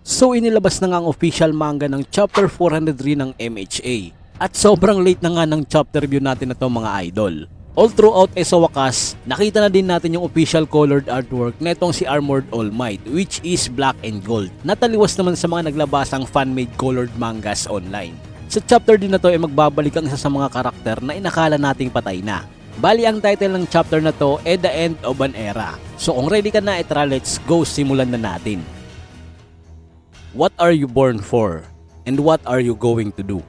So inilabas na nga ang official manga ng chapter 403 ng MHA. At sobrang late na nga ng chapter review natin na to mga idol. All throughout sa wakas, nakita na din natin yung official colored artwork na itong si Armored All Might, which is black and gold. Nataliwas naman sa mga naglabasang fan-made colored mangas online. Sa chapter din na to ay magbabalik ang isa sa mga karakter na inakala nating patay na. Bali ang title ng chapter na to ay The End of an Era. So kung ready ka na tara, let's go, simulan na natin. What are you born for? And what are you going to do?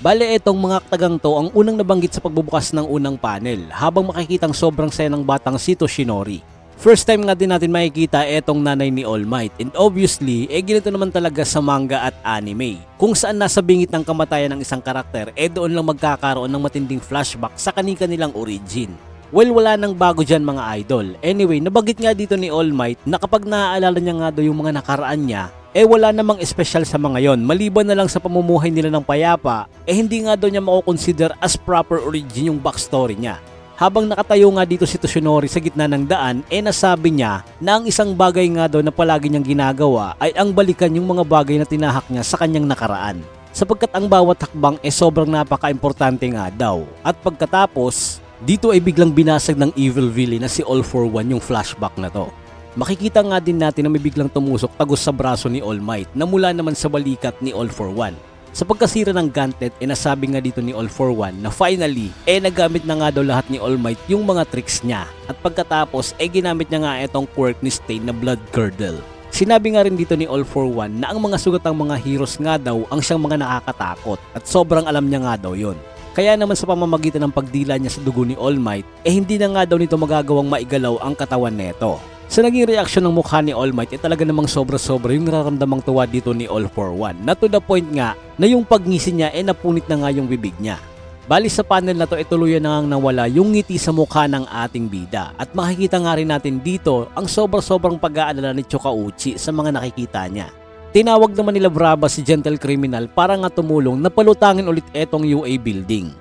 Bale etong mga tagang to ang unang nabanggit sa pagbubukas ng unang panel habang makikitang sobrang saya ng batang si Toshinori. First time nga din natin makikita etong nanay ni All Might, and obviously ganito naman talaga sa manga at anime. Kung saan nasa bingit ng kamatayan ng isang karakter doon lang magkakaroon ng matinding flashback sa kanilang origin. Well, wala nang bago dyan mga idol. Anyway, nabanggit nga dito ni All Might na kapag naaalala niya nga daw yung mga nakaraan niya, wala namang espesyal sa mga yon, maliban na lang sa pamumuhay nila ng payapa, hindi nga daw niya mako-consider as proper origin yung backstory niya. Habang nakatayo nga dito si Toshinori sa gitna ng daan, nasabi niya na ang isang bagay nga daw na palagi niyang ginagawa ay ang balikan yung mga bagay na tinahak niya sa kanyang nakaraan. Sapagkat ang bawat hakbang sobrang napaka-importante nga daw. At pagkatapos, dito ay biglang binasag ng evil villain na si All For One yung flashback na to. Makikita nga din natin na may biglang tumusok tagos sa braso ni All Might na mula naman sa balikat ni All For One. Sa pagkasira ng gauntlet, nasabi nga dito ni All For One na finally, nagamit na nga daw lahat ni All Might yung mga tricks niya. At pagkatapos, ginamit niya nga itong quirk ni Stain na Blood Girdle. Sinabi nga rin dito ni All For One na ang mga sugatang mga heroes nga daw ang siyang mga nakakatakot at sobrang alam niya nga daw yon. Kaya naman sa pamamagitan ng pagdila niya sa dugo ni All Might, hindi na nga daw nito magagawang maigalaw ang katawan neto. Sa naging reaksyon ng mukha ni All Might, talaga namang sobra-sobra yung nararamdamang tuwa dito ni All For One, na to the point nga na yung pagngisi niya napunit na nga yung bibig niya. Bali sa panel na to tuluyan na ngang nawala yung ngiti sa mukha ng ating bida, at makikita nga rin natin dito ang sobra-sobrang pag-aalala ni Chokauchi sa mga nakikita niya. Tinawag naman nila Brava si Gentle Criminal para nga tumulong na palutangin ulit etong UA building.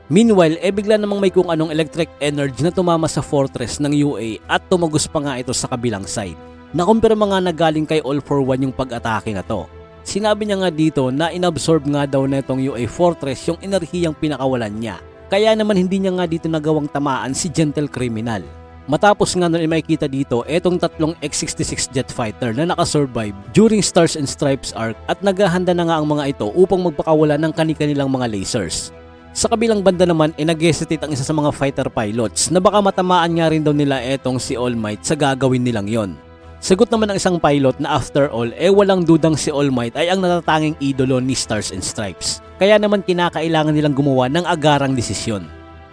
Meanwhile, bigla namang may kung anong electric energy na tumama sa fortress ng UA at tumagos pa nga ito sa kabilang side. Nakumpirma nga na galing kay All For One yung pag-atake na to. Sinabi niya nga dito na inabsorb nga daw na itong UA fortress yung enerhiyang pinakawalan niya. Kaya naman hindi niya nga dito nagawang tamaan si Gentle Criminal. Matapos nga nun makikita dito etong tatlong X-66 jet fighter na nakasurvive during Stars and Stripes arc at naghahanda na nga ang mga ito upang magpakawala ng kanilang mga lasers. Sa kabilang banda naman nag-hesitate ang isa sa mga fighter pilots na baka matamaan nga rin daw nila etong si All Might sa gagawin nilang yon. Sagot naman ng isang pilot na after all walang dudang si All Might ay ang natatanging idolo ni Stars and Stripes. Kaya naman kinakailangan nilang gumawa ng agarang desisyon.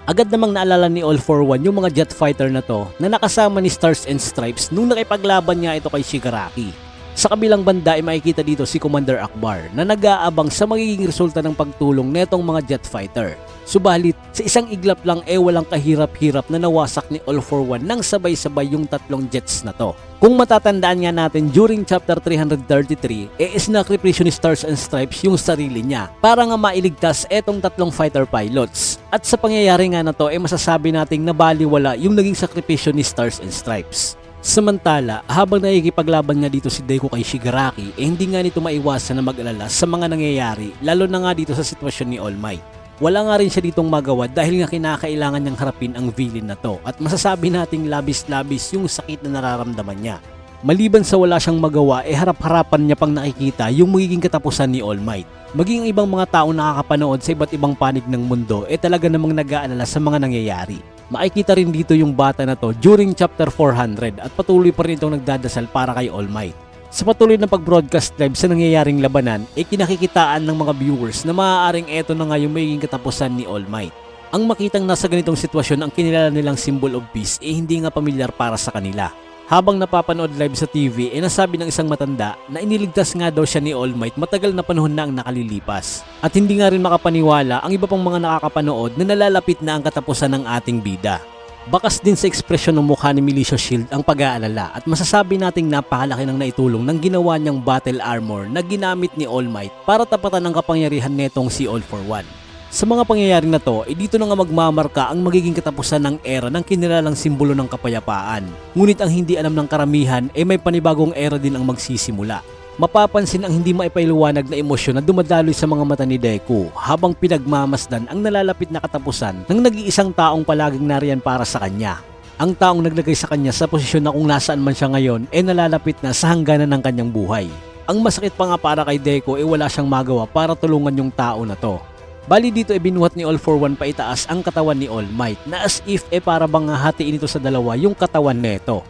Agad namang naalala ni All For One yung mga jet fighter na to na nakasama ni Stars and Stripes nung nakipaglaban niya ito kay Shigaraki. Sa kabilang banda makikita dito si Commander Akbar na nag-aabang sa magiging resulta ng pagtulong netong mga jet fighter. Subalit, sa isang iglap lang walang kahirap-hirap na nawasak ni All For One nang sabay-sabay yung tatlong jets na to. Kung matatandaan nga natin during chapter 333, sinakripisyo ni Stars and Stripes yung sarili niya para nga mailigtas etong tatlong fighter pilots. At sa pangyayari nga na to masasabi nating nabaliwala yung naging sakripisyo ni Stars and Stripes. Samantala, habang nakikipaglaban nga dito si Deku kay Shigaraki, hindi nga nito maiwasan na mag-alala sa mga nangyayari, lalo na nga dito sa sitwasyon ni All Might. Wala nga rin siya ditong magawa dahil nga kinakailangan niyang harapin ang villain na to, at masasabi nating labis-labis yung sakit na nararamdaman niya. Maliban sa wala siyang magawa, harap-harapan niya pang nakikita yung magiging katapusan ni All Might. Maging ibang mga tao nakakapanood sa iba't ibang panig ng mundo talaga namang nag-aalala sa mga nangyayari. Makikita rin dito yung bata na to during chapter 400 at patuloy pa rin itong nagdadasal para kay All Might. Sa patuloy na pag-broadcast live sa nangyayaring labanan, kinakikitaan ng mga viewers na maaaring eto na nga yung magiging katapusan ni All Might. Ang makitang nasa ganitong sitwasyon ang kinilala nilang symbol of peace hindi nga pamilyar para sa kanila. Habang napapanood live sa TV, nasabi ng isang matanda na iniligtas nga daw siya ni All Might matagal na panahon na ang nakalilipas. At hindi nga rin makapaniwala ang iba pang mga nakakapanood na nalalapit na ang katapusan ng ating bida. Bakas din sa ekspresyon ng mukha ni Militia Shield ang pag-aalala, at masasabi nating napakalaki ng naitulong ng ginawa niyang battle armor na ginamit ni All Might para tapatan ang kapangyarihan netong si All For One. Sa mga pangyayari na to, dito na nga magmamarka ang magiging katapusan ng era ng kinilalang simbolo ng kapayapaan. Ngunit ang hindi alam ng karamihan may panibagong era din ang magsisimula. mapapansin ang hindi maipaliwanag na emosyon na dumadaloy sa mga mata ni Deku habang pinagmamasdan ang nalalapit na katapusan ng nag-iisang taong palaging nariyan para sa kanya. Ang taong naglagay sa kanya sa posisyon na kung nasaan man siya ngayon ay nalalapit na sa hangganan ng kanyang buhay. Ang masakit pa nga para kay Deku ay wala siyang magawa para tulungan yung tao na to. Bali dito ay binuhat ni All for One paitaas ang katawan ni All Might na as if para bang hahatiin ito sa dalawa yung katawan neto.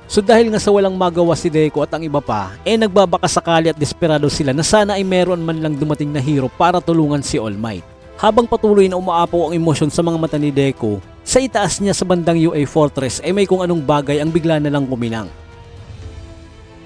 So dahil nga sa walang magawa si Deku at ang iba pa, nagbabaka sakali at desperado sila na sana ay meron man lang dumating na hero para tulungan si All Might. Habang patuloy na umaapaw ang emosyon sa mga mata ni Deku, sa itaas niya sa bandang UA Fortress may kung anong bagay ang bigla na lang kuminang.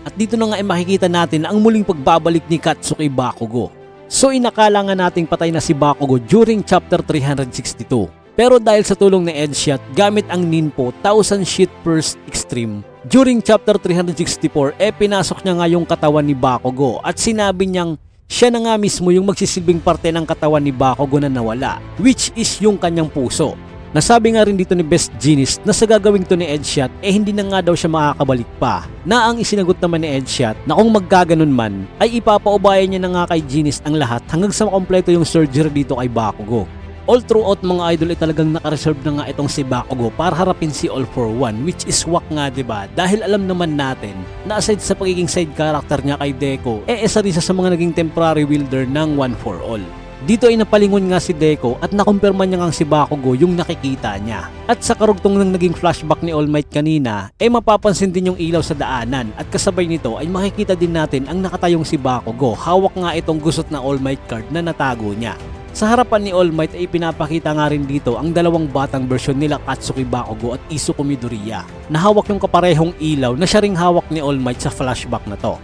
At dito na nga makikita natin ang muling pagbabalik ni Katsuki Bakugo. So inakala nga nating patay na si Bakugo during chapter 362. Pero dahil sa tulong ni Edgeshot gamit ang Ninpo 1000 Sheet Burst Extreme, during chapter 364 pinasok niya nga yung katawan ni Bakugo at sinabi niyang siya na nga mismo yung magsisilbing parte ng katawan ni Bakugo na nawala, which is yung kanyang puso. Nasabi nga rin dito ni Best Genius na sa gagawing to ni Edgeshot hindi na nga daw siya makakabalik pa, na ang isinagot naman ni Edgeshot na kung magkaganon man ay ipapaubayan niya na nga kay Genius ang lahat hanggang sa makompleto yung surgery dito kay Bakugo. All throughout mga idol ay talagang nakareserve na nga itong si Bakugo para harapin si All for One, which is wak nga diba, dahil alam naman natin na aside sa pagiging side character niya kay Deku isa rin sa mga naging temporary wielder ng One for All. Dito ay napalingon nga si Deku at nakumpirma niya nga si Bakugo yung nakikita niya. At sa karugtong ng naging flashback ni All Might kanina mapapansin din yung ilaw sa daanan at kasabay nito ay makikita din natin ang nakatayong si Bakugo, hawak nga itong gusot na All Might card na natago niya. Sa harapan ni All Might ay pinapakita nga rin dito ang dalawang batang bersyon nila Katsuki Bakugo at Izuku Midoriya na hawak yung kaparehong ilaw na siya ring hawak ni All Might sa flashback na to.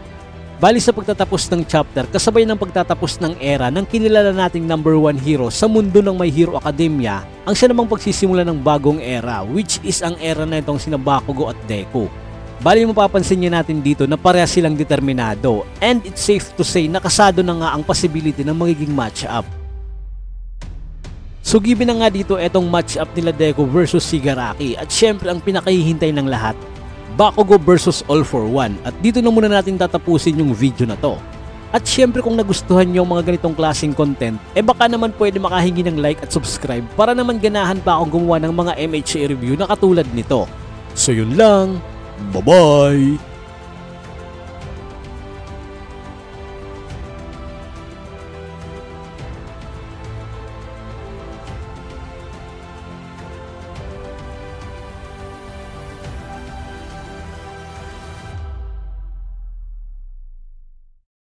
Bali sa pagtatapos ng chapter, kasabay ng pagtatapos ng era ng kinilala nating number 1 hero sa mundo ng My Hero Academia, ang siya namang pagsisimula ng bagong era, which is ang era na itong sina Bakugo at Deku. Bali mapapansin niya natin dito na parehas silang determinado and it's safe to say nakasado na nga ang possibility ng magiging match-up. So given na nga dito etong match-up nila Deku versus Shigaraki at syempre ang pinakahihintay ng lahat, Bakugo versus All for One, at dito na muna natin tatapusin yung video na to. At syempre kung nagustuhan nyo ang mga ganitong klaseng content, baka naman pwede makahingi ng like at subscribe para naman ganahan pa akong gumawa ng mga MHA review na katulad nito. So yun lang, bye bye!